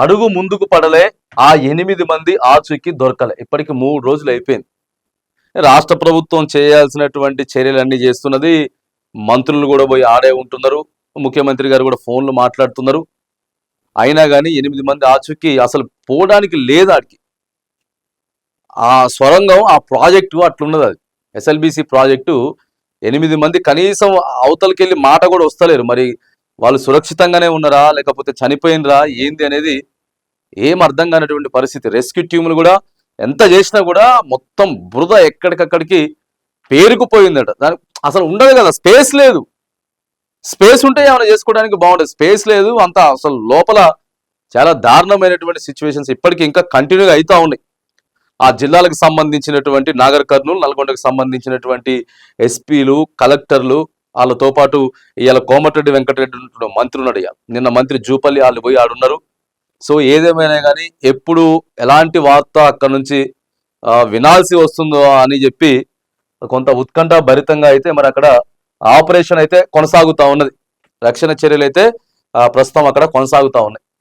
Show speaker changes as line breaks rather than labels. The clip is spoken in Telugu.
అడుగు ముందుకు పడలే. ఆ 8 మంది ఆచూకీ దొరకలే. ఇప్పటికి 3 రోజులు అయిపోయింది. రాష్ట్ర ప్రభుత్వం చేయాల్సినటువంటి చర్యలన్నీ చేస్తున్నది. మంత్రులు కూడా పోయి ఆడే ఉంటున్నారు. ముఖ్యమంత్రి గారు కూడా ఫోన్లు మాట్లాడుతున్నారు. అయినా కానీ 8 మంది ఆచూకీ అసలు పోవడానికి లేదు. ఆడికి ఆ సొరంగం, ఆ ప్రాజెక్టు అట్లున్నది. అది ఎస్ఎల్బిసి ప్రాజెక్టు 8 మంది కనీసం అవతలకి వెళ్ళి మాట కూడా వస్తలేరు. మరి వాళ్ళు సురక్షితంగానే ఉన్నారా, లేకపోతే చనిపోయినరా ఏంది అనేది ఏం అర్థం కానటువంటి పరిస్థితి. రెస్క్యూ టీములు కూడా ఎంత చేసినా కూడా మొత్తం బురద ఎక్కడికక్కడికి పేరుకుపోయిందట. దానికి అసలు ఉండదు కదా, స్పేస్ లేదు. స్పేస్ ఉంటే ఏమైనా చేసుకోవడానికి బాగుంటుంది, స్పేస్ లేదు. అంతా అసలు లోపల చాలా దారుణమైనటువంటి సిచ్యువేషన్స్ ఇప్పటికీ ఇంకా కంటిన్యూగా అవుతా ఉన్నాయి. ఆ జిల్లాలకు సంబంధించినటువంటి నాగర్ కర్నూలు, నల్గొండకు సంబంధించినటువంటి ఎస్పీలు, కలెక్టర్లు, వాళ్ళతో పాటు ఇవాళ కోమటిరెడ్డి వెంకటరెడ్డి మంత్రి ఉన్నాడు. నిన్న మంత్రి జూపల్లి వాళ్ళు పోయి ఆడున్నారు. సో ఏదేమైనా కానీ ఎప్పుడు ఎలాంటి వార్త అక్కడ నుంచి వినాల్సి వస్తుందో అని చెప్పి కొంత ఉత్కంఠ భరితంగా అయితే మరి అక్కడ ఆపరేషన్ అయితే కొనసాగుతా ఉన్నది. రక్షణ చర్యలు అయితే ప్రస్తుతం అక్కడ కొనసాగుతా ఉన్నాయి.